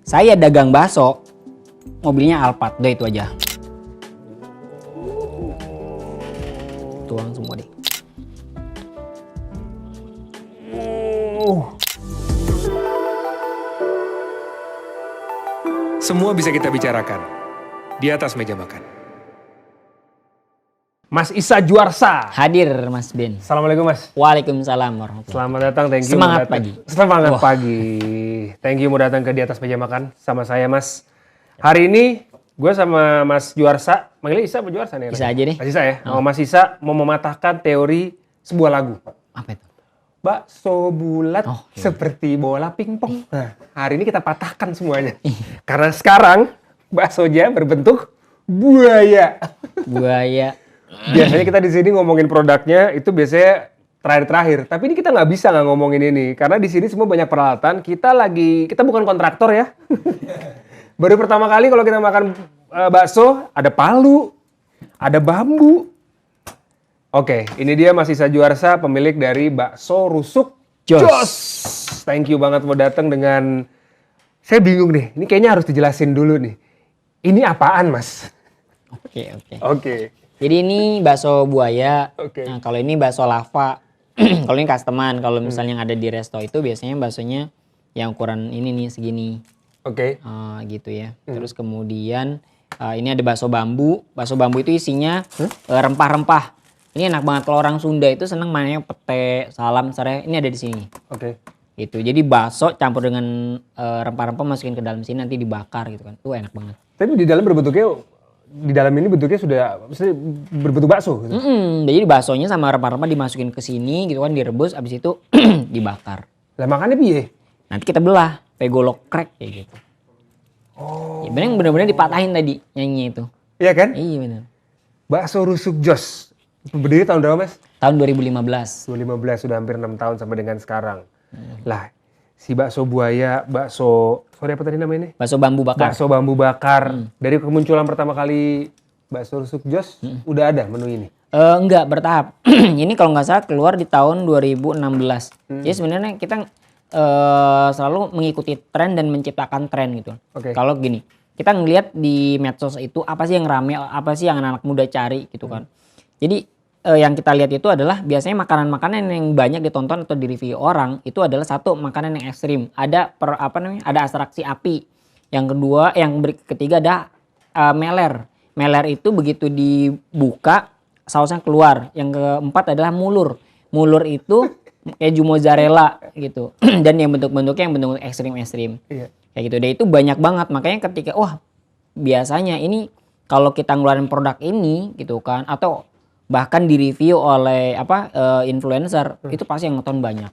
Saya dagang bakso, mobilnya Alphard, udah itu aja. Tuang semua deh. Semua bisa kita bicarakan di atas meja makan. Mas Isa Juarsa. Hadir Mas Ben. Assalamualaikum Mas. Waalaikumsalam warahmatullahi. Selamat datang, thank you. Semangat mau datang. pagi. Semangat Wah. pagi. Thank you mau datang ke di atas meja makan sama saya Mas. Hari ini gue sama Mas Juarsa, manggilnya Isa apa Juarsa nih? Isa aja deh. Mas Isa ya. Oh. Mas Isa mau mematahkan teori sebuah lagu. Apa itu? Bakso bulat Oh, iya. seperti bola pingpong. Nah, hari ini kita patahkan semuanya. Karena sekarang baksonya berbentuk buaya. Buaya. Biasanya kita di sini ngomongin produknya itu biasanya terakhir-terakhir. Tapi ini kita nggak bisa nggak ngomongin ini karena di sini semua banyak peralatan. Kita bukan kontraktor ya. Baru pertama kali kalau kita makan bakso ada palu, ada bambu. Oke, ini dia Mas Isa Juarsa, pemilik dari Bakso Rusuk Jos. Thank you banget mau datang dengan. Saya bingung nih. Ini kayaknya harus dijelasin dulu nih. Ini apaan Mas? Oke. Oke. Jadi ini bakso buaya. Oke. Nah, kalau ini bakso lava. Kalau ini customan. Kalau misalnya yang ada di resto itu biasanya baksonya yang ukuran ini nih segini. Oke. Gitu ya. Terus kemudian ini ada bakso bambu. Bakso bambu itu isinya rempah-rempah. Ini enak banget kalau orang Sunda itu seneng mainnya pete, salam, serai. Ini ada di sini. Oke. Gitu. Jadi bakso campur dengan rempah-rempah masukin ke dalam sini nanti dibakar gitu kan. Tuh enak banget. Tapi di dalam ini bentuknya sudah maksudnya berbentuk bakso gitu. Jadi baksonya sama rempah-rempah dimasukin ke sini gitu kan, direbus, abis itu dibakar. Lah makannya piye? Nanti kita belah, pegolok crack kayak gitu. Oh. Ya, bener-bener dipatahin tadi nyanyi itu. Iya kan? Iya bener. Bakso Rusuk Jos. Berdiri tahun berapa Mas? Tahun 2015. 2015, sudah hampir 6 tahun sampai dengan sekarang. Lah, si bakso buaya, sorry apa tadi namanya ini? Bakso bambu bakar. Bakso bambu bakar. Dari kemunculan pertama kali Bakso Rusuk Jos, udah ada menu ini? Enggak, bertahap. Ini kalau nggak salah keluar di tahun 2016. Jadi sebenarnya kita selalu mengikuti tren dan menciptakan tren gitu. Oke. Kalau gini, kita ngelihat di medsos itu apa sih yang rame, apa sih yang anak-anak muda cari gitu kan. Jadi yang kita lihat itu adalah biasanya makanan-makanan yang banyak ditonton atau direview orang itu adalah satu makanan yang ekstrim. Ada ada atraksi api. Yang kedua, ketiga ada meler. Meler itu begitu dibuka sausnya keluar. Yang keempat adalah mulur. Mulur itu keju mozzarella gitu. Dan yang bentuk-bentuknya yang bentuk ekstrim-ekstrim. Iya. Kayak gitu. Dan itu banyak banget. Makanya ketika biasanya ini kalau kita ngeluarin produk ini gitu kan atau bahkan direview oleh influencer itu pasti yang nonton banyak.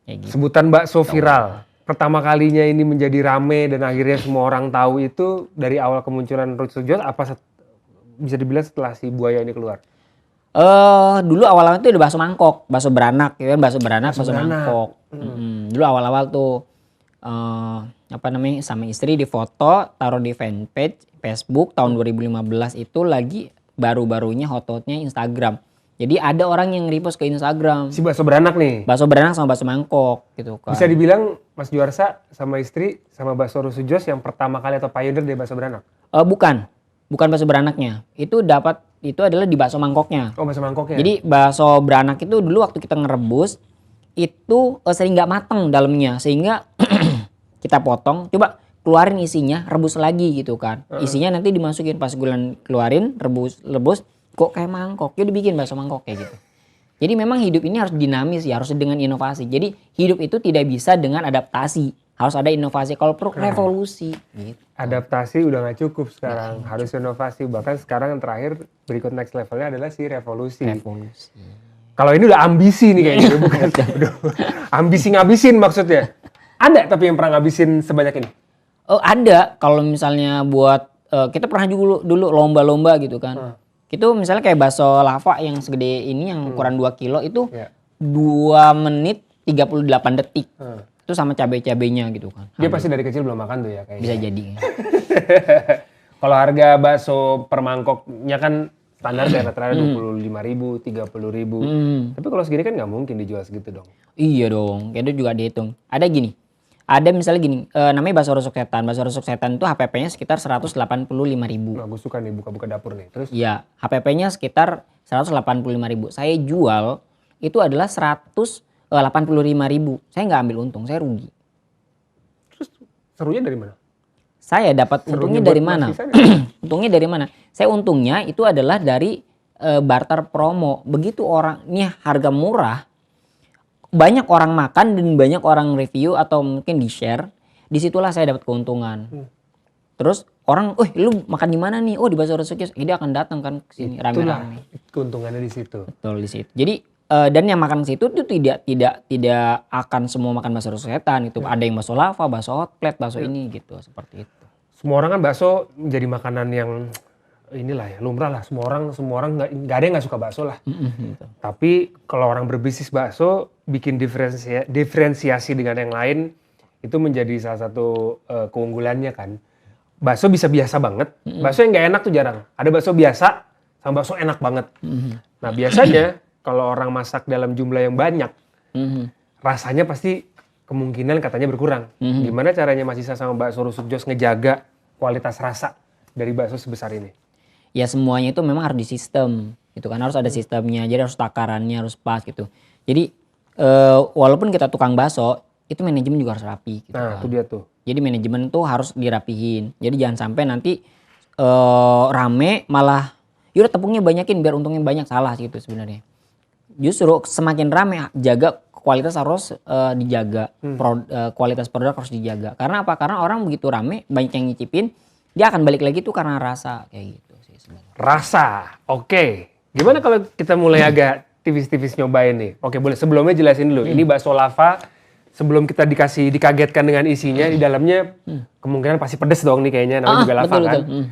Kayak gitu. Sebutan bakso viral. Pertama kalinya ini menjadi rame dan akhirnya semua orang tahu itu dari awal kemunculan Rusuk Jos bisa dibilang setelah si buaya ini keluar? Dulu awal-awal itu ada bakso mangkok, bakso beranak, ya kan bakso beranak, bakso mangkok. Dulu awal-awal tuh sama istri di foto, taruh di fanpage Facebook tahun 2015 itu lagi baru-barunya hot-hotnya Instagram. Jadi ada orang yang repost ke Instagram. Si bakso beranak nih. Bakso beranak sama bakso mangkok gitu kan. Bisa dibilang Mas Juarsa sama istri sama Bakso Rusuk Jos yang pertama kali atau pioneer dari bakso beranak? Bukan bakso beranaknya. Itu adalah di bakso mangkoknya. Oh, bakso mangkoknya. Jadi bakso beranak itu dulu waktu kita ngerebus itu sering nggak mateng dalamnya sehingga kita potong, coba keluarin isinya, rebus lagi gitu kan. Isinya nanti dimasukin pas keluarin, rebus kok kayak mangkok. Jadi bikin bakso mangkok kayak gitu. Jadi memang hidup ini harus dinamis ya, harus dengan inovasi. Jadi hidup itu tidak bisa dengan adaptasi. Harus ada inovasi. Kalau perlu revolusi gitu. Adaptasi udah nggak cukup sekarang, harus inovasi. Bahkan sekarang yang terakhir berikut next levelnya adalah si revolusi. Kalau ini udah ambisi nih kayaknya, bukan? Ambisi ngabisin maksudnya. Ada tapi yang pernah ngabisin sebanyak ini? Ada. Kalau misalnya buat kita pernah juga dulu lomba-lomba gitu kan. Itu misalnya kayak bakso lava yang segede ini yang ukuran 2 kilo itu 2 menit 38 detik. Itu sama cabai-cabainya gitu kan. Dia pasti dari kecil belum makan tuh ya kayaknya. Bisa jadi. Kalau harga bakso per mangkoknya kan standar ya rata-rata 25.000, 30.000. Tapi kalau segini kan nggak mungkin dijual segitu dong. Iya dong, itu juga dihitung. Ada gini, Ada misalnya gini, namanya bakso rusuk setan. Bakso rusuk setan itu HPP-nya sekitar 185.000. Nah, gue suka nih buka-buka dapur nih. Terus Iya, HPP-nya sekitar 185.000. Saya jual itu adalah 185.000. Saya nggak ambil untung, saya rugi. serunya dari mana? Saya dapat Serunya untungnya buat dari mana? Mas Isan ya? Untungnya dari mana? Saya untungnya itu adalah dari barter promo. Begitu orang ini harga murah, banyak orang makan dan banyak orang review atau mungkin di share, disitulah saya dapat keuntungan. Terus orang, lu makan di mana nih? Oh, di Bakso Resukis. Dia akan datang kan ke sini Itulah rame-rame. keuntungannya di situ. Betul di situ. Jadi dan yang makan situ itu tidak akan semua makan bakso rusuk setan gitu. Ada yang bakso lava, bakso hot plate, bakso ini gitu, seperti itu. Semua orang kan bakso menjadi makanan yang inilah ya, lumrah lah. Semua orang nggak ada yang nggak suka bakso lah. Gitu. Tapi kalau orang berbisnis bakso bikin diferensiasi dengan yang lain itu menjadi salah satu keunggulannya kan. Bakso bisa biasa banget. Bakso yang nggak enak tuh jarang. Ada bakso biasa sama bakso enak banget. Nah biasanya kalau orang masak dalam jumlah yang banyak, rasanya pasti kemungkinan katanya berkurang. Gimana caranya Mas Isa sama Bakso Rusuk Jos ngejaga kualitas rasa dari bakso sebesar ini? Ya semuanya itu memang harus disistem gitu kan, harus ada sistemnya, jadi harus takarannya harus pas gitu. Jadi walaupun kita tukang bakso itu manajemen juga harus rapi gitu Nah kan. itu dia tuh. Jadi manajemen tuh harus dirapihin, jadi jangan sampai nanti rame malah yaudah tepungnya banyakin biar untungnya banyak, salah gitu sebenarnya. Justru semakin rame jaga kualitas harus dijaga, kualitas produk harus dijaga. Karena apa? Karena orang begitu rame banyak yang nyicipin, dia akan balik lagi tuh karena rasa kayak gitu sih sebenarnya. Rasa, oke. Gimana kalau kita mulai agak tipis-tipis nyobain nih? Oke, boleh. Sebelumnya jelasin dulu. Ini bakso lava. Sebelum kita dikagetkan dengan isinya, di dalamnya kemungkinan pasti pedes dong nih kayaknya. Namanya juga lava betul, kan. betul.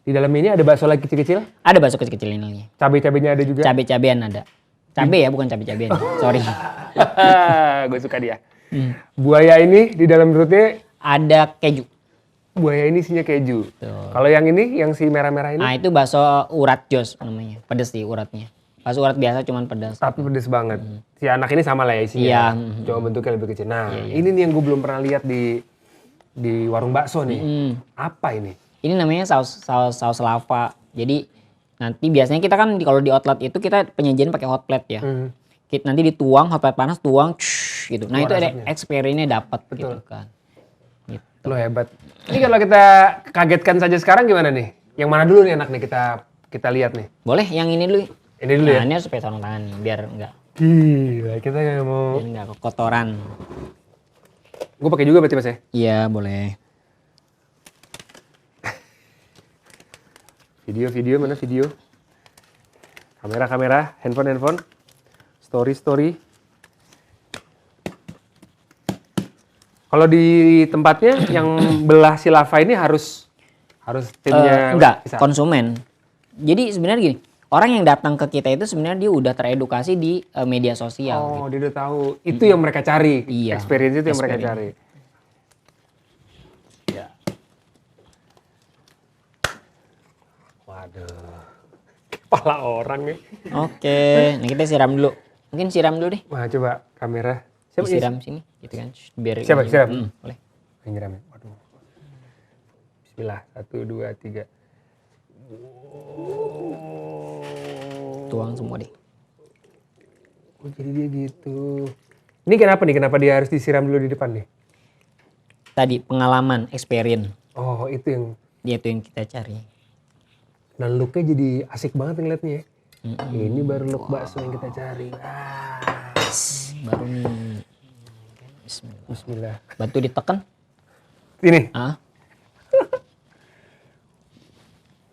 Di dalam ini ada bakso lagi kecil-kecil. Ada bakso kecil-kecil ini. Cabai-cabainya ada juga. Cabe-cabean ada. Cabe ya, bukan cabe-cabean. Sorry. Gue suka dia. Buaya ini di dalam perutnya, Ada keju. buaya ini isinya keju. Tuh. Kalau yang ini, yang si merah-merah ini, Nah itu bakso urat jos namanya. Pedes sih uratnya. Bakso urat biasa cuman pedas. tapi pedes banget. Si anak ini sama lah ya isinya. Iya. Cuma bentuknya lebih kecil. Nah, ini nih yang gue belum pernah lihat di warung bakso nih. Apa ini? Ini namanya saus lava. Jadi nanti biasanya kita kan kalau di outlet itu kita penyajian pakai hot plate ya. Nanti dituang hot plate panas, tuang gitu. Nah Keluar itu ada asapnya. experience-nya dapat gitu kan. Gitu. Lo hebat. Ini kalau kita kagetkan saja sekarang gimana nih? Yang mana dulu nih enak nih kita lihat nih. Boleh yang ini dulu. Ini dulu ya. Nah, ini harus pakai sarung tangan nih, biar enggak Gila, kita nggak mau. kotoran. Gue pakai juga berarti Mas ya? Iya, boleh. Video mana video? Kamera, handphone. Story. Kalau di tempatnya yang belah si lava ini harus timnya Enggak, bisa. konsumen. Jadi sebenarnya gini, orang yang datang ke kita itu sebenarnya dia udah teredukasi di media sosial. Oh, dia udah tahu. Itu yang mereka cari. Iya, Experience itu yang mereka experience. cari. Ya. Waduh. Kepala orang nih. Oke, nah kita siram dulu. Mungkin siram dulu deh. Wah, coba kamera. Siapa Disiram sini, gitu kan. Biar Siapa? ini- Siram? boleh. Yang nyiramnya. Waduh. Bismillah. 1, 2, 3. Tuang semua deh. Oh, jadi dia gitu. Ini kenapa nih? Kenapa dia harus disiram dulu di depan nih? Tadi pengalaman, experience, Oh, itu yang. itu yang kita cari. Dan looknya jadi asik banget ngeliatnya ya. Ini baru look bakso yang kita cari. Baru nih. Bismillah. Bismillah. Batu ditekan. Ini.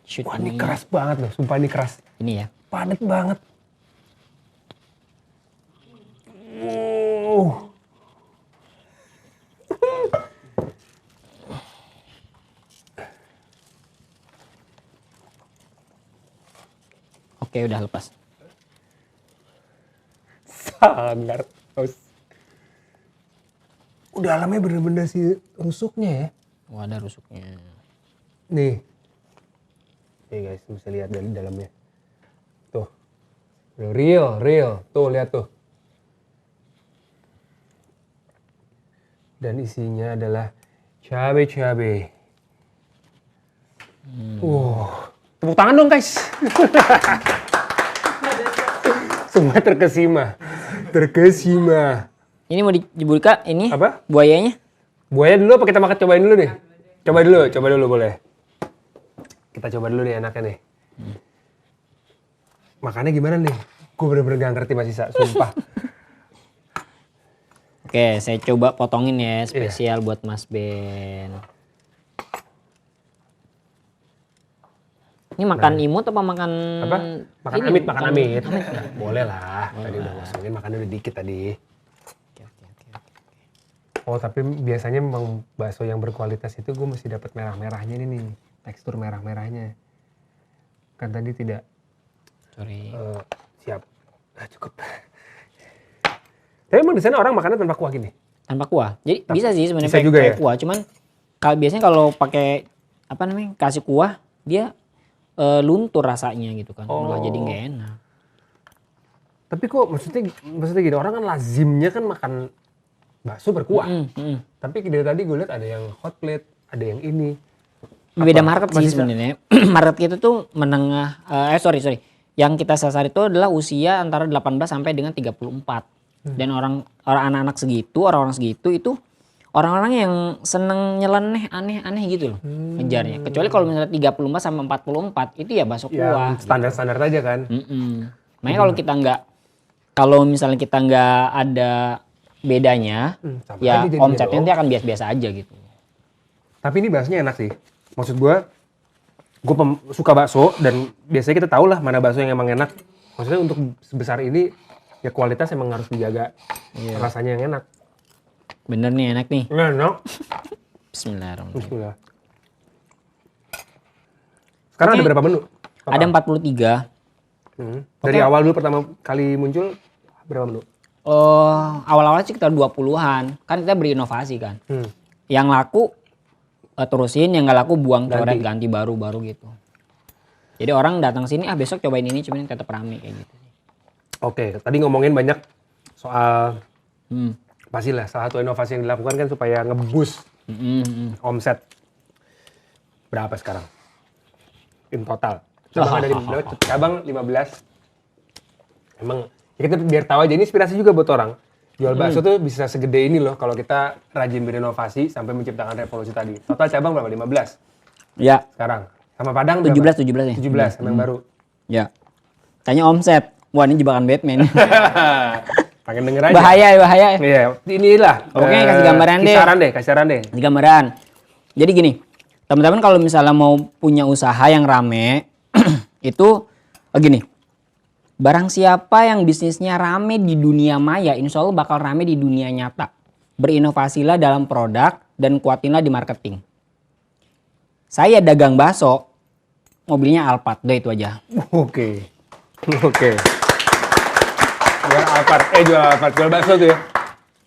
Shoot Wah, ini ini. keras banget loh. Sumpah ini keras. Ini ya. Padat banget. Oke, udah lepas. Sangar. Udah dalamnya bener-bener si rusuknya ya. Wah, ada rusuknya. Nih. Nih guys, bisa lihat dari dalamnya. Tuh. Real. Tuh, lihat tuh. Dan isinya adalah cabai-cabai. Tepuk tangan dong guys. Semua terkesima. Ini mau dibuka ini Apa? buayanya? Buaya dulu apa kita makan, cobain dulu deh. Coba dulu boleh. Kita coba dulu nih enaknya nih. Makannya gimana nih? Gue bener-bener gak ngerti Mas Isa, sumpah. Oke, saya coba potongin ya spesial buat Mas Ben. Ini makan imut apa makan Apa? Makan ini? amit, makan amit. Boleh lah. Tadi udah ngosongin, makannya udah dikit tadi. Oh, tapi biasanya memang bakso yang berkualitas itu gue mesti dapat merah-merahnya ini nih. Tekstur merah-merahnya. Kan tadi tidak. Sorry. Siap. Cukup. Tapi emang di sana orang makannya tanpa kuah gini? Tanpa kuah. Jadi bisa sih sebenarnya bisa juga pakai ya? kuah, cuman biasanya kalau pakai apa namanya? Kasih kuah, dia luntur rasanya gitu kan. Malah jadi nggak enak. Tapi kok maksudnya gini, orang kan lazimnya kan makan bakso berkuah. Tapi dari tadi gue lihat ada yang hot plate, ada yang ini. Beda market sih sebenarnya. Market kita tuh menengah sorry. Yang kita sasar itu adalah usia antara 18 sampai dengan 34. Dan orang anak-anak segitu, orang-orang segitu itu orang-orang yang seneng nyeleneh aneh-aneh gitu loh ngejarnya. Kecuali kalau misalnya 34 sampai 44 itu ya bakso kuah. Standar-standar aja kan. Makanya kalau misalnya kita nggak ada bedanya, sama ya aja jadinya omsetnya dong. nanti akan biasa-biasa aja gitu. Tapi ini baksonya enak sih. Maksud gue suka bakso dan biasanya kita tahu lah mana bakso yang emang enak. Maksudnya untuk sebesar ini ya kualitas emang harus dijaga. Rasanya yang enak. Bener nih enak nih. Enak. Bismillahirrahmanirrahim. Bismillah. Sekarang ada berapa menu? Ada 43. Dari awal dulu pertama kali muncul berapa menu? Awal-awal sih sekitar 20-an. Kan kita berinovasi kan. Yang laku terusin, yang nggak laku buang, coret, ganti baru gitu. Jadi orang datang sini, besok cobain ini, cuman tetap rame kayak gitu. Oke, tadi ngomongin banyak soal pastilah salah satu inovasi yang dilakukan kan supaya nge-boost omset. Berapa sekarang? In total. Cabang ada 15, cabang 15. Emang ya kita biar tahu aja, ini inspirasi juga buat orang. Jual bakso tuh bisa segede ini loh kalau kita rajin berinovasi sampai menciptakan revolusi tadi. Total cabang berapa? 15 Ya. sekarang. Sama Padang 17 berapa? nih. 17 sama yang baru. Ya. Tanya omset. Wah, ini jebakan Batman. Pengen denger aja. Bahaya. Iya, inilah. Oke, kasih gambaran deh. Kisaran deh. Di gambaran. Jadi gini, teman-teman kalau misalnya mau punya usaha yang rame, itu gini. Barang siapa yang bisnisnya rame di dunia maya, insya Allah bakal rame di dunia nyata. Berinovasilah dalam produk dan kuatinlah di marketing. Saya dagang bakso, mobilnya Alphard, udah itu aja. Oke. Jual Alphard, jual bakso tuh ya?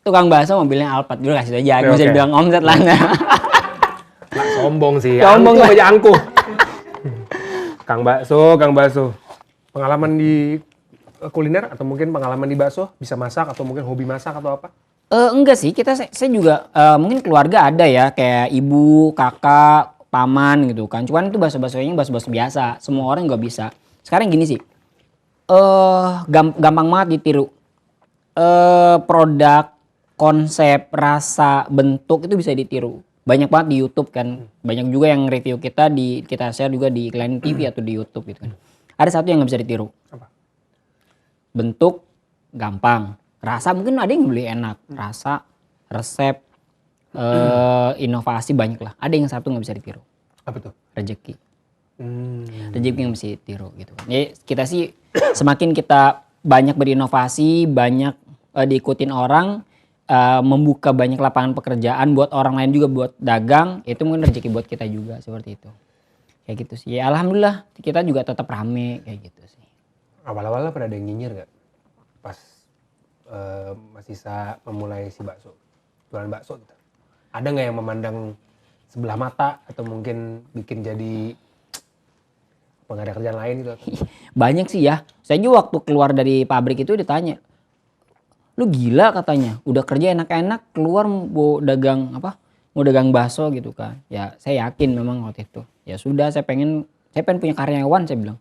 Tukang bakso mobilnya Alphard, dulu kasih aja, gue bisa bilang omset lah. Nggak sombong sih, Sombong angkuh aja angkuh. Kang bakso. Pengalaman di kuliner atau mungkin pengalaman di bakso, bisa masak atau mungkin hobi masak atau apa? Enggak sih, saya juga mungkin keluarga ada ya, kayak ibu, kakak, paman gitu kan. Cuman itu bakso-baksonya bakso-bakso biasa, semua orang nggak bisa. Sekarang gini sih, gampang banget ditiru. Produk, konsep, rasa, bentuk itu bisa ditiru. Banyak banget di YouTube kan, banyak juga yang review kita share juga di iklan TV atau di YouTube gitu kan. Ada satu yang nggak bisa ditiru. Apa? Bentuk gampang, rasa mungkin ada yang beli enak, rasa, resep, inovasi banyak lah. Ada yang satu nggak bisa ditiru. Apa tuh? Rezeki. Rezeki yang bisa ditiru gitu. Jadi kita sih semakin kita banyak berinovasi, banyak diikutin orang, membuka banyak lapangan pekerjaan buat orang lain juga buat dagang, itu mungkin rezeki buat kita juga seperti itu. Kayak gitu sih. Ya alhamdulillah kita juga tetap rame kayak gitu sih. Awal-awalnya pernah ada yang nyinyir gak? Pas Mas Isa memulai si bakso, jualan bakso gitu. Ada nggak yang memandang sebelah mata atau mungkin bikin jadi nggak ada kerjaan lain gitu? Banyak sih ya. Saya juga waktu keluar dari pabrik itu ditanya, lu gila katanya, udah kerja enak-enak keluar mau dagang mau dagang bakso gitu kan. Ya saya yakin memang waktu itu. Ya sudah saya pengen punya karyawan, saya bilang.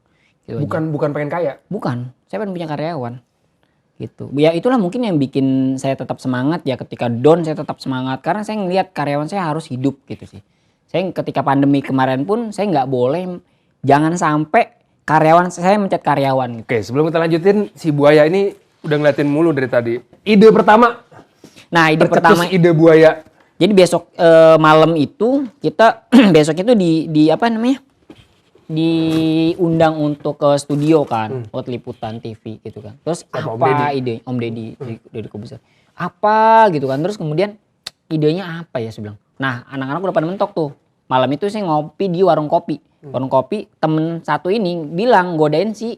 Gitu aja. Bukan pengen kaya. Bukan, saya pengen punya karyawan. Gitu. Ya itulah mungkin yang bikin saya tetap semangat ya, ketika down saya tetap semangat karena saya ngelihat karyawan saya harus hidup gitu sih. Saya ketika pandemi kemarin pun saya nggak boleh, jangan sampai karyawan saya mencat karyawan gitu. Oke, sebelum kita lanjutin, si buaya ini udah ngeliatin mulu dari tadi. Ide pertama. Nah, ide pertama, ide buaya. jadi besok malam itu kita besok itu di apa namanya? Diundang untuk ke studio kan, buat liputan TV gitu kan. Terus Siapa, apa ide Om Deddy, Deddy Kobuzer. Apa gitu kan. Terus kemudian idenya apa ya, saya bilang. Nah, anak-anak udah pada mentok tuh. Malam itu saya ngopi di warung kopi. Warung kopi, temen satu ini bilang godain si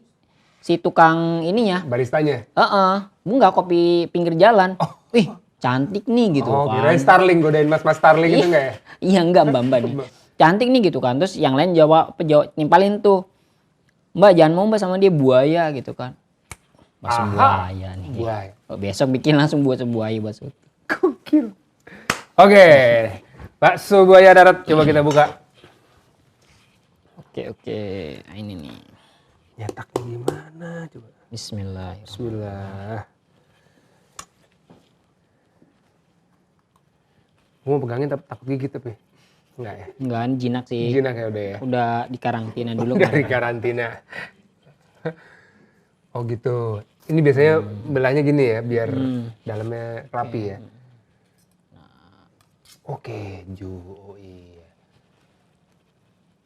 tukang ininya. Baristanya. Enggak, kopi pinggir jalan. Wih, cantik nih gitu Oh, kan. kirain Starling, godain mas-mas Starling itu enggak ya? Iya, enggak mbak nih. Cantik nih gitu kan. Terus yang lain jawab nimpalin tuh. Mbak jangan mau mbak sama dia, buaya gitu kan. Bakso buaya nih. Buaya. Besok bikin langsung buat buaya bakso. Gokil. Oke, bakso buaya darat coba kita buka. Oke. Nah, ini nih. Nyetaknya gimana coba? Bismillahirrahmanirrahim. Bismillah. Gue mau pegangin tapi takut gigit tapi. Enggak ya? Enggak, jinak sih. Jinak ya udah ya? Udah dikarantina dulu Dari kan. karantina. Oh gitu. Ini biasanya belahnya gini ya biar dalamnya rapi ya. Oke, keju. Oh iya.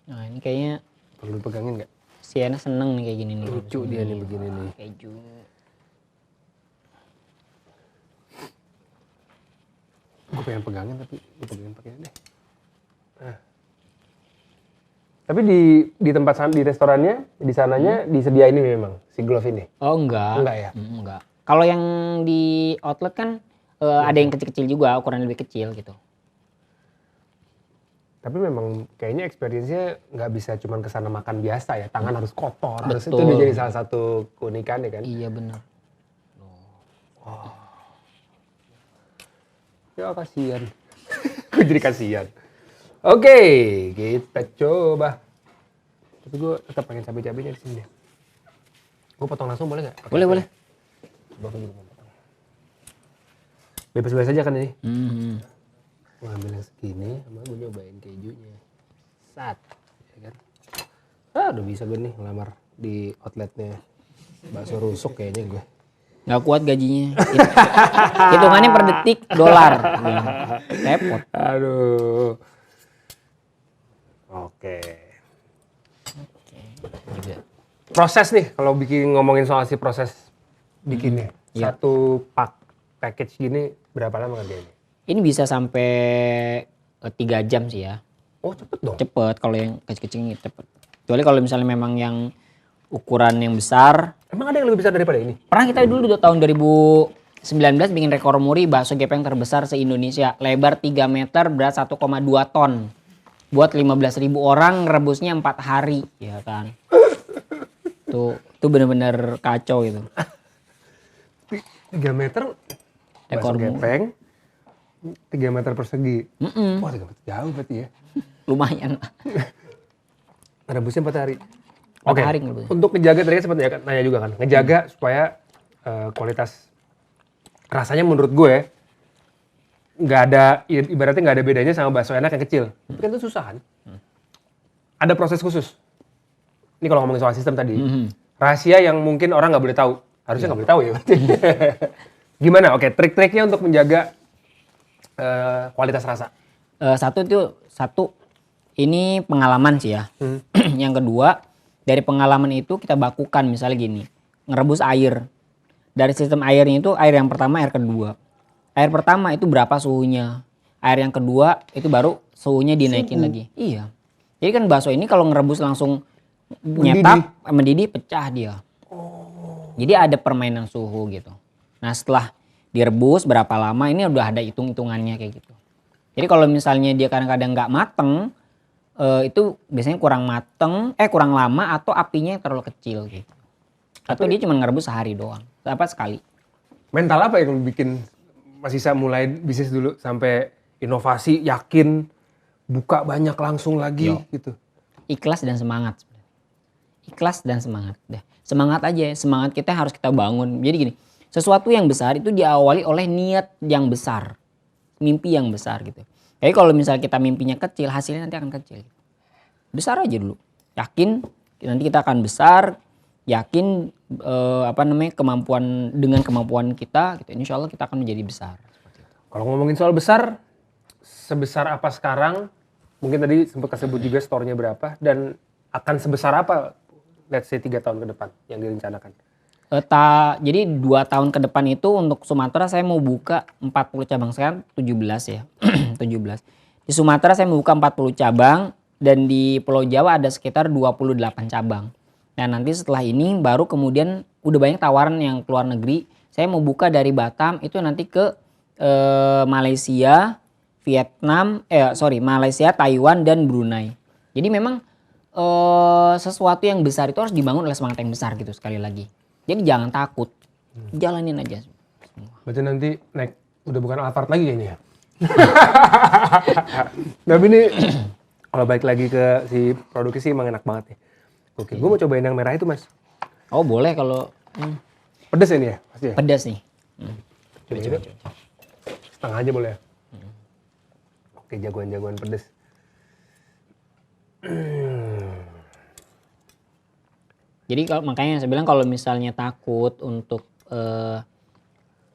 Nah, ini kayaknya Perlu pegangin nggak? Sienna seneng nih kayak gini nih. Lucu dia nih begini nih. Keju. Gue pengen pegangin tapi gue pegangin pakai deh. Nah. Tapi di tempat di restorannya, di sananya disediain ini memang si glove ini. Oh enggak. Enggak ya? Enggak. Kalau yang di outlet kan ada yang kecil-kecil juga, ukuran lebih kecil gitu. Tapi memang kayaknya experience-nya nggak bisa cuman kesana makan biasa ya. Tangan harus kotor. Harus itu Betul. udah jadi salah satu keunikannya kan. Iya benar. Ya kasihan. Gue jadi kasihan. Oke, kita coba. Tapi gue tetap pengen cabai-cabainya di sini deh. Gue potong langsung boleh nggak? Boleh, boleh. Coba aku juga mau potong. Bebas-bebas aja kan ini. Gue ambil yang segini, sama gue nyobain kejunya. Sat, ya kan? Udah bisa gue nih ngelamar di outletnya bakso rusuk kayaknya gue. Nggak kuat gajinya. Hitungannya per detik dolar. Repot. Aduh. Oke. Juga. Proses nih, kalau ngomongin soal si proses bikinnya. Iya. Satu package gini berapa lama ngerjainnya? Ini bisa sampai 3 jam sih ya. Oh cepet dong. Cepet kalau yang kecil-kecil ini cepet. Kecuali kalau misalnya memang yang ukuran yang besar. Emang ada yang lebih besar daripada ini? Pernah kita dulu tahun 2019 bikin rekor muri bakso gepeng terbesar se-Indonesia. Lebar 3 meter, berat 1,2 ton. Buat 15.000 orang, rebusnya 4 hari. Ya kan. Tuh bener-bener kacau itu. 3 meter Rekor bakso gepeng 3 meter persegi. Wah 3 meter jauh berarti ya. Lumayan lah. Rebusnya 4 hari. 4 hari ngerebusnya. Untuk ngejaga tadi sempat nanya juga kan. Ngejaga supaya kualitas rasanya menurut gue nggak ada, ibaratnya nggak ada bedanya sama bakso enak yang kecil. Tapi kan itu susah kan. Ada proses khusus. Ini kalau ngomongin soal sistem tadi. Rahasia yang mungkin orang nggak boleh tahu. Harusnya nggak boleh tahu ya. Gimana? Oke, trik-triknya untuk menjaga kualitas rasa. Satu ini pengalaman sih ya. Yang kedua, dari pengalaman itu kita bakukan misalnya gini, ngerebus air. Dari sistem airnya itu air yang pertama, air kedua. Air pertama itu berapa suhunya? Air yang kedua itu baru suhunya dinaikin lagi. Iya. Jadi kan bakso ini kalau ngerebus langsung nyetak, mendidih pecah dia. Jadi ada permainan suhu gitu. Nah setelah direbus berapa lama ini udah ada hitung-hitungannya kayak gitu. Jadi kalau misalnya dia kadang-kadang nggak mateng, itu biasanya kurang lama atau apinya terlalu kecil gitu. Atau dia cuma ngerebus sehari doang, sekali. Mental apa yang bikin Mas Isa mulai bisnis dulu sampai inovasi, yakin, buka banyak langsung lagi gitu? Ikhlas dan semangat. Ikhlas dan semangat. Semangat aja, semangat kita harus kita bangun. Jadi gini, sesuatu yang besar itu diawali oleh niat yang besar. Mimpi yang besar gitu. Jadi kalau misalnya kita mimpinya kecil, hasilnya nanti akan kecil. Besar aja dulu. Yakin nanti kita akan besar, yakin dengan kemampuan kita gitu. Insya Allah kita akan menjadi besar. Kalau ngomongin soal besar, sebesar apa sekarang? Mungkin tadi sempat kesebut juga store-nya berapa dan akan sebesar apa let's say 3 tahun ke depan yang direncanakan? Jadi 2 tahun ke depan itu untuk Sumatera saya mau buka 40 cabang. Sekarang 17 ya. 17. Di Sumatera saya mau buka 40 cabang dan di Pulau Jawa ada sekitar 28 cabang. Nah nanti setelah ini baru kemudian udah banyak tawaran yang keluar negeri. Saya mau buka dari Batam itu nanti ke Malaysia, Malaysia, Taiwan dan Brunei. Jadi memang sesuatu yang besar itu harus dibangun oleh semangat yang besar gitu sekali lagi. Jadi jangan takut, jalanin aja. Berarti nanti naik udah bukan Alphard lagi kayaknya ya. Tapi ini kalau balik lagi ke si produksi sih emang enak banget nih. Oke, gue mau cobain yang merah itu mas. Oh boleh kalau Pedes ya ini ya? Pasti ya? pedas nih. Coba. Setengah aja boleh ya? Oke, jagoan-jagoan pedes. Jadi makanya saya bilang kalau misalnya takut untuk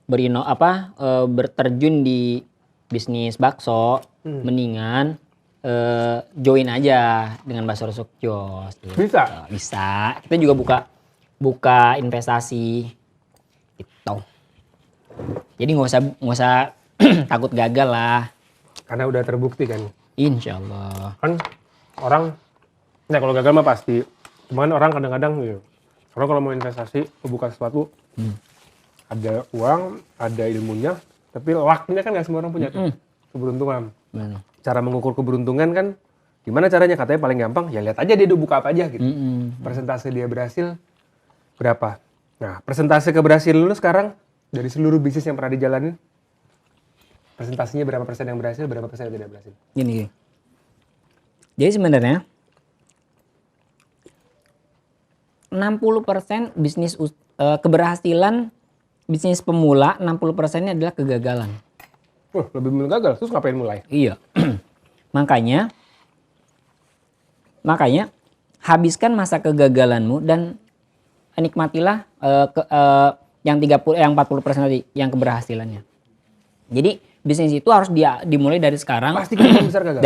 berterjun di bisnis bakso, mendingan join aja dengan Bakso Rusuk Jos. Gitu. Bisa? Bisa. Kita juga buka investasi gitu. Jadi nggak usah takut gagal lah. Karena udah terbukti kan. Insya Allah. Kan orang, nah kalau gagal mah pasti. Cuman orang kadang-kadang gitu. Orang kalau mau investasi, buka sesuatu, ada uang, ada ilmunya, tapi lucknya kan nggak semua orang punya tuh. Keberuntungan. Benar. Cara mengukur keberuntungan kan, gimana caranya? Katanya paling gampang, ya lihat aja dia udah buka apa aja gitu. Persentase dia berhasil berapa? Nah, persentase keberhasilan lu sekarang dari seluruh bisnis yang pernah dijalanin, presentasinya berapa persen yang berhasil, berapa persen yang tidak berhasil? Gini. Jadi sebenarnya 60% keberhasilan bisnis pemula, 60%-nya adalah kegagalan. Lebih memilih gagal, terus ngapain mulai? Iya. makanya habiskan masa kegagalanmu dan nikmatilah yang 40% tadi yang keberhasilannya. Jadi bisnis itu harus dimulai dari sekarang. Pasti kemungkinan besar gagal.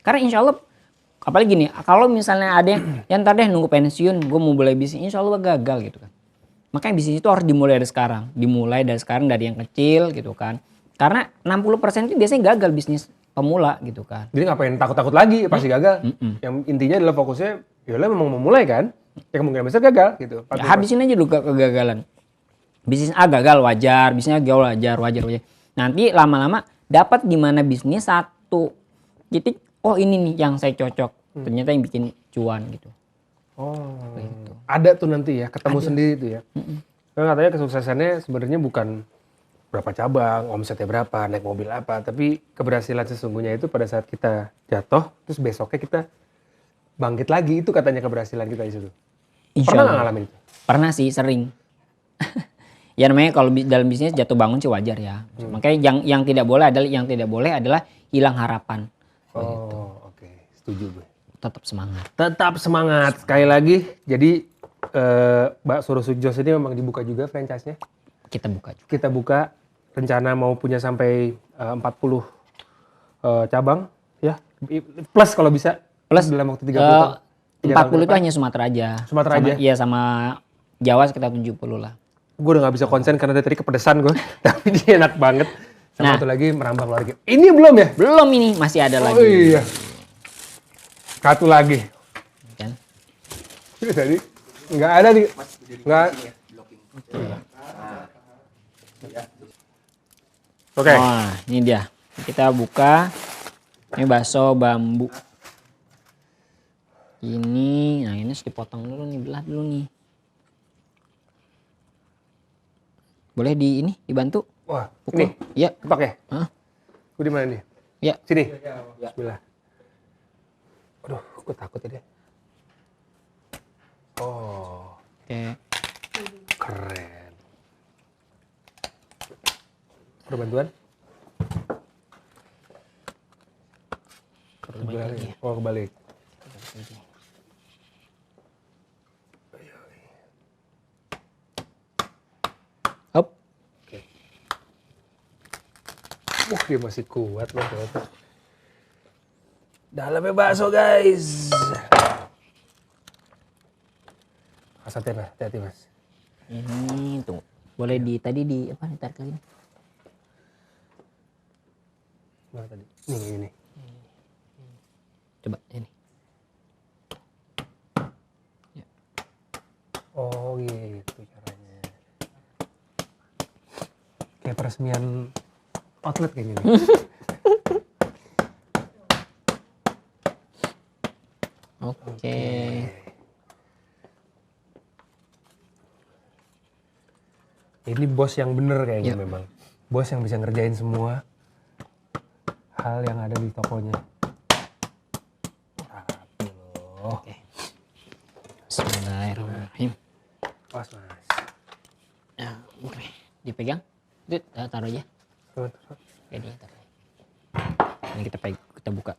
Karena insya Allah apalagi gini, kalau misalnya ada yang ntar deh nunggu pensiun, gue mau mulai bisnis, insya Allah gagal gitu kan. Makanya bisnis itu harus dimulai dari sekarang, dari yang kecil gitu kan. Karena 60% itu biasanya gagal bisnis pemula gitu kan. Jadi ngapain takut-takut lagi, pasti gagal. Yang intinya adalah fokusnya, ya memang mau mulai kan, ya kemungkinan besar gagal gitu. Ya, habisin aja dulu kegagalan. Bisnis A gagal wajar, bisnisnya gagal wajar. Nanti lama-lama dapat di mana bisnis satu titik, oh ini nih yang saya cocok. Ternyata yang bikin cuan gitu. Oh, gitu. Ada tuh nanti ya, ketemu sendiri tuh ya. Kan katanya kesuksesannya sebenarnya bukan berapa cabang, omsetnya berapa, naik mobil apa, tapi keberhasilan sesungguhnya itu pada saat kita jatuh, terus besoknya kita bangkit lagi, itu katanya keberhasilan kita di situ. Pernah nggak ngalamin itu? Pernah sih, sering. Ya namanya kalau dalam bisnis jatuh bangun sih wajar ya. Makanya yang tidak boleh adalah hilang harapan. Oh, oke. Setuju gue. Tetap semangat. Tetap semangat. Sekali lagi, jadi Bakso Rusuk Jos ini memang dibuka juga franchise-nya. Kita buka juga. Kita buka, rencana mau punya sampai 40 cabang ya. Plus kalau bisa. Plus dalam waktu 30 tahun. 40 itu hanya Sumatera aja. Sumatera aja? Iya, sama Jawa sekitar 70 lah. Gue udah gak bisa konsen karena dari tadi kepedesan gue. Tapi dia enak banget. Sama satu lagi merambah keluar lagi. Ini belum ya? Belum ini, masih ada lagi. Oh iya. Satu lagi. Kan? Tadi nggak ada nih. Nggak. Oke. Wah, ini dia. Kita buka. Ini bakso bambu. Ini, nah ini harus dipotong dulu nih, belah dulu nih. Boleh dibantu? Wah, Pukul. ini Iya. kepak ya? Hah? Gue di mana nih? Ya. Sini. Bismillah. Aduh, gue takut ya deh. Oh, Oke. keren. Perlu bantuan? Kebalik. Oh, kebalik. Hop. Oke. Dia masih kuat loh ternyata. Dalamnya bakso guys. Hati-hati mas, hati-hati mas. Ini tunggu. Boleh ditarik ke sini. Mana tadi? Ini. Coba ini. Ya. Oh gitu caranya. Kayak peresmian outlet kayaknya nih. Oke. Ini bos yang bener kayaknya Ya. memang. Bos yang bisa ngerjain semua hal yang ada di tokonya. Rapi loh. Oke. Bismillahirrahmanirrahim. Pas mas. Nah, oke. Dipegang. Taruh aja. Tuh. Oke, taruh. Ini kita buka.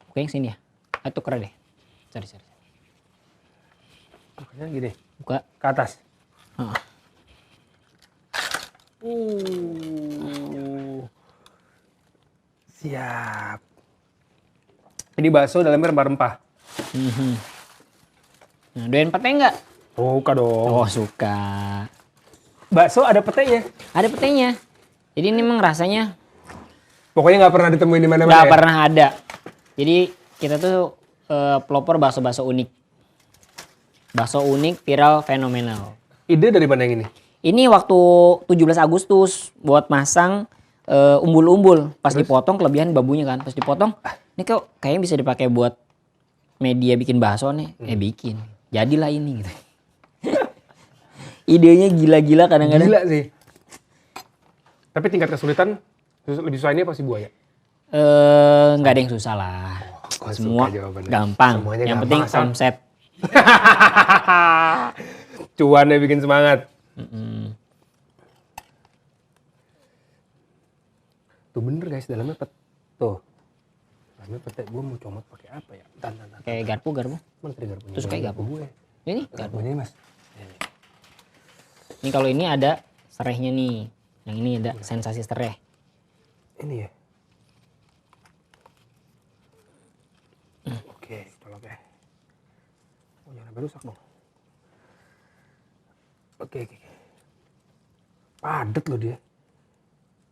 Buka yang sini ya. Tuker deh. Sorry. Makanya gini, Buka. ke atas. Heeh. Siap. Ini bakso dalamnya rempah-rempah. Nah, doyan pete enggak? Suka dong. Oh, suka. Bakso ada petenya. Ada petenya. Jadi ini memang rasanya Pokoknya nggak pernah ditemuin di mana-mana nggak ya? pernah ada. Jadi kita tuh pelopor bakso-bakso unik. Bakso unik, viral, fenomenal. Ide dari mana yang ini? Ini waktu 17 Agustus buat masang umbul-umbul. Pas dipotong kelebihan babunya kan. Pas dipotong, ini kok kayaknya bisa dipakai buat media bikin bakso nih. Bikin. Jadilah ini gitu. Idenya gila-gila kadang-kadang. Gila sih. Tapi tingkat kesulitan lebih susah ini apa sih buaya? Nggak ada yang susah lah. Gua suka Semua jawabannya. gampang. Semuanya Yang gampang, penting asal- omset. Cuannya bikin semangat. Tuh bener guys, dalamnya tuh. Dalamnya pete. Gue mau comot pakai apa ya? Tan. Kayak garpu. Mana tadi garpunya? Terus kayak garpu. Gue. Ini garpu. Garpunya mas. Ini kalau ini ada serehnya nih. Yang ini ada sensasi sereh. Ini ya. Oke, colok ya. Oh, jangan sampai rusak dong. Oke. Padet loh dia.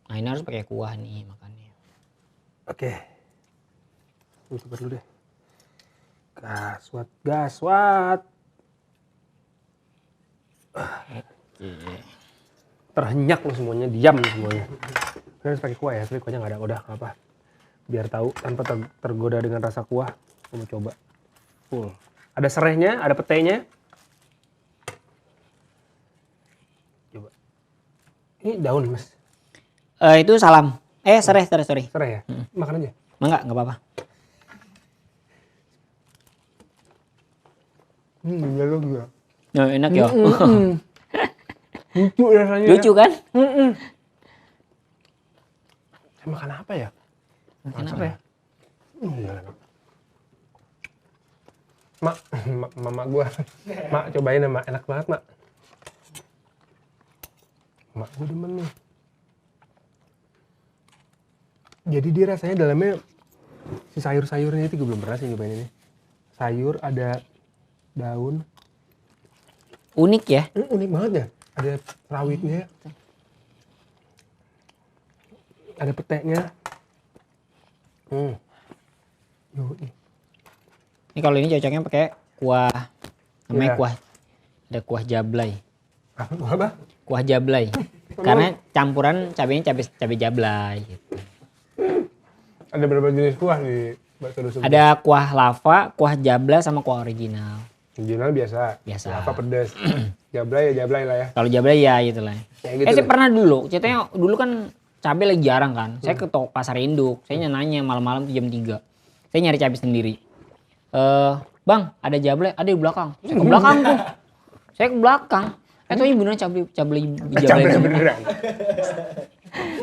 Nah ini harus pakai kuah nih makannya. Oke. Lu coba dulu deh. Gaswat. Terhenyak loh semuanya, diam semuanya. Ini harus pakai kuah ya, tapi kuahnya nggak ada. Udah, nggak apa. Biar tahu tanpa tergoda dengan rasa kuah. Aku mau coba. Full. Ada serehnya, ada petenya. Coba. Ini daun mas. Itu salam. Sereh. Sereh ya? Makan aja. Nggak apa-apa. Ya lo gila. Nah, enak ya. Lucu rasanya. Lucu kan? Saya makan apa ya? Makan apa? Sereh. Enak. Mak, mama gua. Mak, cobain ya, Mak. Enak banget, Mak. Mak gua demen nih. Jadi dia rasanya dalamnya si sayur-sayurnya itu gue belum pernah sih nyobain ini. Sayur ada daun. Unik ya. Unik banget ya. Ada rawitnya. Ada petenya. Yoi. Ini kalau ini cocoknya pakai kuah. Namanya Iya. kuah. Ada kuah jablay. Apa? Kuah jablay. Karena campuran cabenya cabai jablay gitu. Ada berapa jenis kuah di bakso dusun? Ada kuah lava, kuah jablay sama kuah original. Original biasa. Biasa. Apa pedas? Jablay lah ya. Kalau Jablay ya gitu lah. Kayak gitu Saya deh. pernah ceritanya dulu kan cabai lagi jarang kan. Saya ke toko pasar induk, saya nanya malam-malam tuh jam 3. Saya nyari cabai sendiri. Bang, ada Jablay? Ada di belakang. Saya ke belakang tuh. Saya ke belakang. Itu beneran cabai Cabai beneran.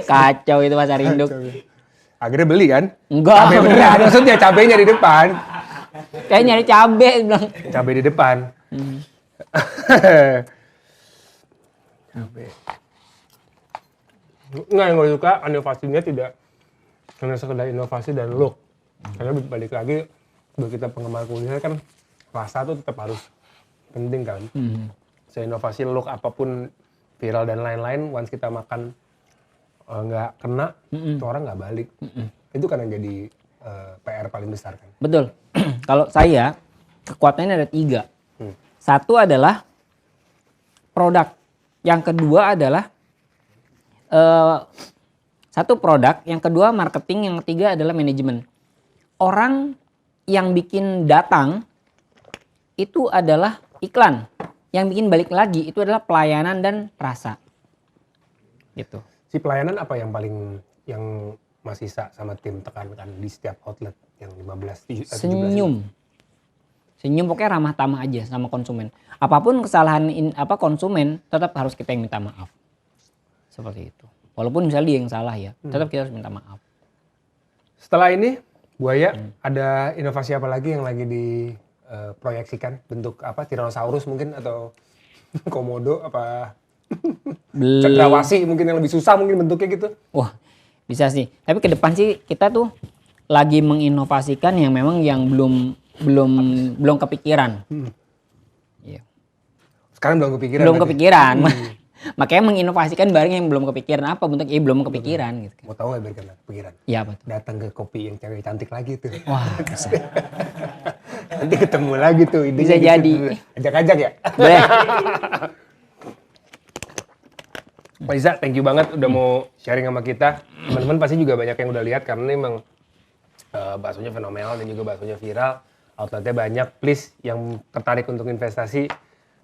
Kacau itu pasar induk. Akhirnya beli kan? Enggak. Cabai beneran, maksudnya cabainya di depan. Kayak nyari cabai bilang. Cabai di depan. Cabai. Nggak, yang gue suka inovasinya tidak hanya sekedar inovasi dan look. Karena balik lagi, buat kita penggemar kuliner kan rasa tuh tetap harus penting kan. Seinovasi look apapun viral dan lain-lain, once kita makan nggak kena, itu orang nggak balik. Itu kan yang jadi PR paling besar kan. Betul. Kalau saya, kekuatannya ada 3. Satu adalah produk. Yang kedua adalah satu produk, yang kedua marketing, yang ketiga adalah manajemen. Orang yang bikin datang itu adalah iklan. Yang bikin balik lagi itu adalah pelayanan dan rasa. Gitu. Si pelayanan apa yang paling yang Mas Isa sama tim tekankan di setiap outlet yang 17 Senyum. Senyum, pokoknya ramah tamah aja sama konsumen. Apapun kesalahan konsumen tetap harus kita yang minta maaf. Seperti itu. Walaupun misalnya dia yang salah ya, tetap kita harus minta maaf. Setelah ini Buaya ada inovasi apa lagi yang lagi diproyeksikan? Bentuk apa? Tyrannosaurus mungkin atau komodo apa? Cendrawasih mungkin yang lebih susah mungkin bentuknya gitu. Wah, bisa sih. Tapi ke depan sih kita tuh lagi menginovasikan yang memang yang belum kepikiran. Iya. Sekarang belum kepikiran. Belum kepikiran. Makanya menginovasikan barang yang belum kepikiran apa bentuk belum kepikiran gitu. Mau tahu nggak biar kena kepikiran? Iya apa tuh? Datang ke kopi yang cewek cantik lagi tuh. Wah, bisa. Nanti ketemu lagi tuh idenya. Bisa gitu. jadi. Ajak-ajak ya. Boleh. Pak Iza, thank you banget udah mau sharing sama kita. Teman-teman pasti juga banyak yang udah lihat karena ini emang baksonya fenomenal dan juga baksonya viral. Outletnya banyak. Please yang tertarik untuk investasi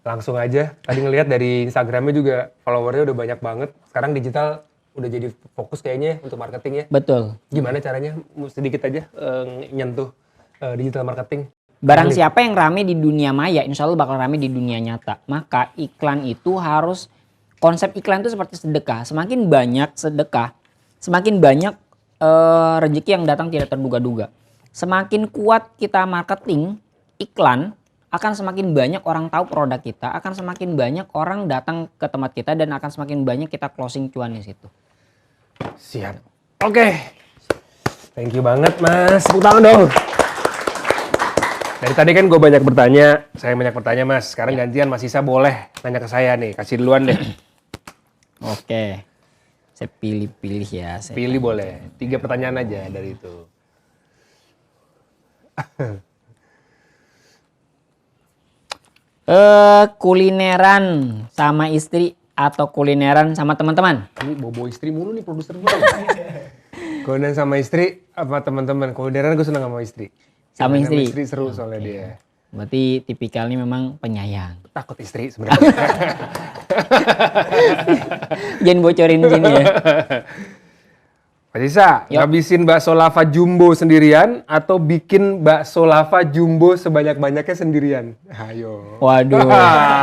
langsung aja. Tadi ngelihat dari Instagramnya juga followernya udah banyak banget. Sekarang digital udah jadi fokus kayaknya untuk marketing ya. Betul. Gimana caranya? Sedikit aja nyentuh digital marketing. Barang siapa yang rame di dunia maya, insya Allah bakal rame di dunia nyata. Maka iklan itu harus, konsep iklan itu seperti sedekah. Semakin banyak sedekah, semakin banyak rezeki yang datang tidak terduga-duga. Semakin kuat kita marketing iklan, akan semakin banyak orang tahu produk kita, akan semakin banyak orang datang ke tempat kita, dan akan semakin banyak kita closing cuan di situ. Siap. Oke. Thank you banget Mas. Tepuk tangan dong. Dari tadi kan gue banyak bertanya, saya banyak bertanya Mas. Sekarang gantian Mas Isa boleh nanya ke saya nih. Kasih duluan deh. Oke. Saya pilih-pilih ya. Pilih boleh. 3 pertanyaan aja dari itu. Kulineran sama istri atau kulineran sama teman-teman? Ini bobo istri mulu nih produser gue. Kulineran sama istri apa teman-teman? Kulineran gue seneng sama istri. Sama Kulineran istri? Sama istri seru soalnya dia. Berarti tipikalnya memang penyayang. Takut istri sebenarnya. Jangan bocorin sini ya. Mas Isa, ngabisin bakso lava jumbo sendirian atau bikin bakso lava jumbo sebanyak-banyaknya sendirian? Ayo. Waduh.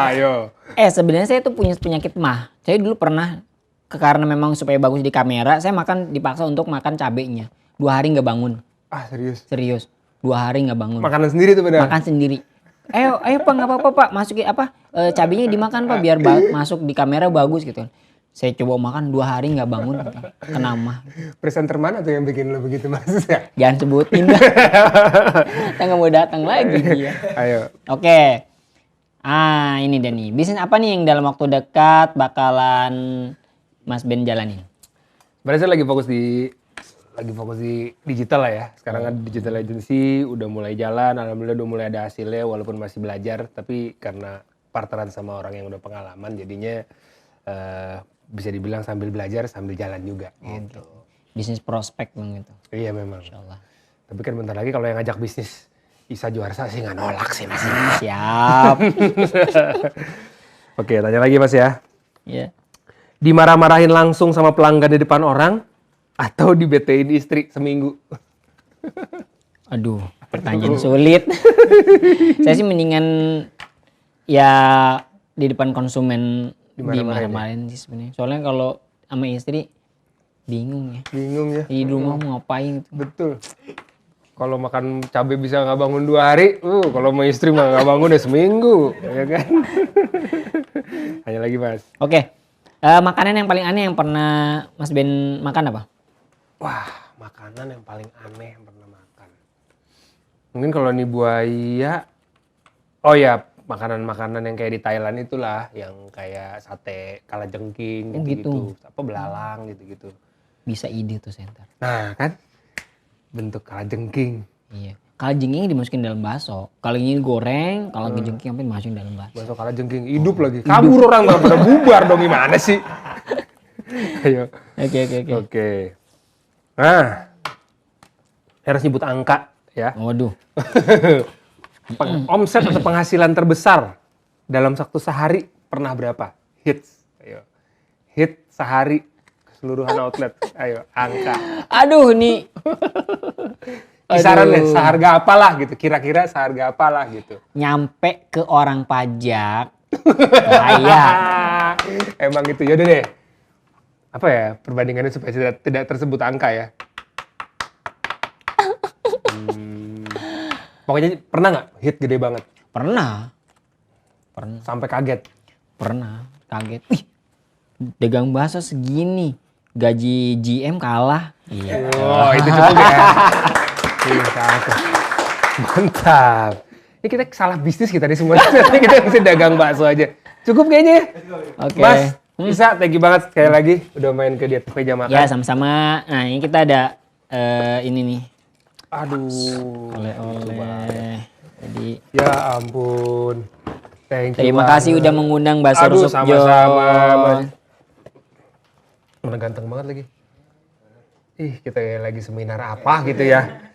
Ayo. Sebenarnya saya tuh punya penyakit mah. Saya dulu pernah, karena memang supaya bagus di kamera, saya dipaksa untuk makan cabenya. 2 hari nggak bangun. Ah serius? Serius. 2 hari nggak bangun. Makanan sendiri tuh benar? Makan sendiri. Ayo Pak, nggak apa-apa Pak, masukin cabenya dimakan Pak, biar masuk di kamera bagus gitu. Saya coba makan 2 hari nggak bangun, kena mah. Presenter mana tuh yang bikin lo begitu Mas? Jangan sebutin dah. Kita nggak mau datang lagi dia. Ayo. Oke. Ini dia nih. Bisnis apa nih yang dalam waktu dekat bakalan Mas Ben jalanin? Sebenarnya saya lagi fokus di digital lah ya. Sekarang ada digital agency, udah mulai jalan, alhamdulillah udah mulai ada hasilnya walaupun masih belajar. Tapi karena partneran sama orang yang udah pengalaman jadinya bisa dibilang sambil belajar sambil jalan juga gitu. Bisnis prospek bang gitu. Iya memang. Insyaallah. Tapi kan bentar lagi kalau yang ngajak bisnis Isa Juarsa sih nggak nolak sih Mas. Siap. Oke, tanya lagi Mas ya. Iya. Dimarah-marahin langsung sama pelanggan di depan orang atau dibetein istri seminggu? Aduh, pertanyaan sulit. Saya sih mendingan ya di depan konsumen dimarah-marahin sih sebenarnya. Soalnya kalau sama istri bingung ya. Bingung ya. Di rumah mau ngapain gitu. Betul. Kalau makan cabai bisa nggak bangun 2 hari, kalau sama istri mah nggak bangun ya seminggu, ya kan? Hanya lagi Mas. Oke. Makanan yang paling aneh yang pernah Mas Ben makan apa? Wah, makanan yang paling aneh yang pernah makan. Mungkin kalau nih buaya, oh ya makanan-makanan yang kayak di Thailand itulah, yang kayak sate kalajengking gitu-gitu, apa belalang gitu-gitu. Bisa ide tuh center. Nah kan, bentuk kalajengking. Iya. Kalau jengking dimasukin dalam bakso. Kalau ini goreng, kalau jengking apa dimasukin dalam bakso. Bakso kalajengking, hidup lagi. Kabur orang pada bubar dong, gimana sih? Ayo. Oke. Oke. Nah, harus nyebut angka ya. Waduh. Omset atau penghasilan terbesar dalam satu sehari pernah berapa? Hits. Ayo. Hit sehari keseluruhan outlet. Ayo, angka. Aduh nih. Kisaran deh, seharga apalah gitu. Kira-kira seharga apalah gitu. Nyampe ke orang pajak. Bahaya. Emang gitu. Yaudah deh. Apa ya perbandingannya supaya tidak tersebut angka ya? Pokoknya pernah nggak hit gede banget? Pernah. Sampai kaget? Pernah. Kaget. Wih, dagang bakso segini. Gaji GM kalah. Iya. Oh, itu cukup ya. Iya, cakep. Mantap. Ini kita salah bisnis kita nih semua. Nanti kita bisa dagang bakso aja. Cukup kayaknya ya. Oke. Mas, bisa thank you banget sekali lagi udah main ke Diet Meja Makan. Ya, sama-sama. Nah, ini kita ada ini nih. Aduh. Oleh-oleh. Jadi Ya ampun. Thank you. terima kasih udah mengundang Bakso Aduh, Rusuk sama-sama, Mas. John. Mana ganteng banget lagi. Ih, kita kayak lagi seminar apa gitu ya.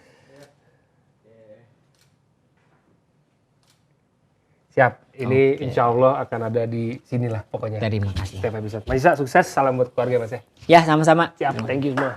Siap. Ini insya Allah akan ada di sinilah pokoknya. Terima kasih. Setiap episode. Mas Isa, sukses. Salam buat keluarga Mas ya. Ya, sama-sama. Siap. Thank you semua.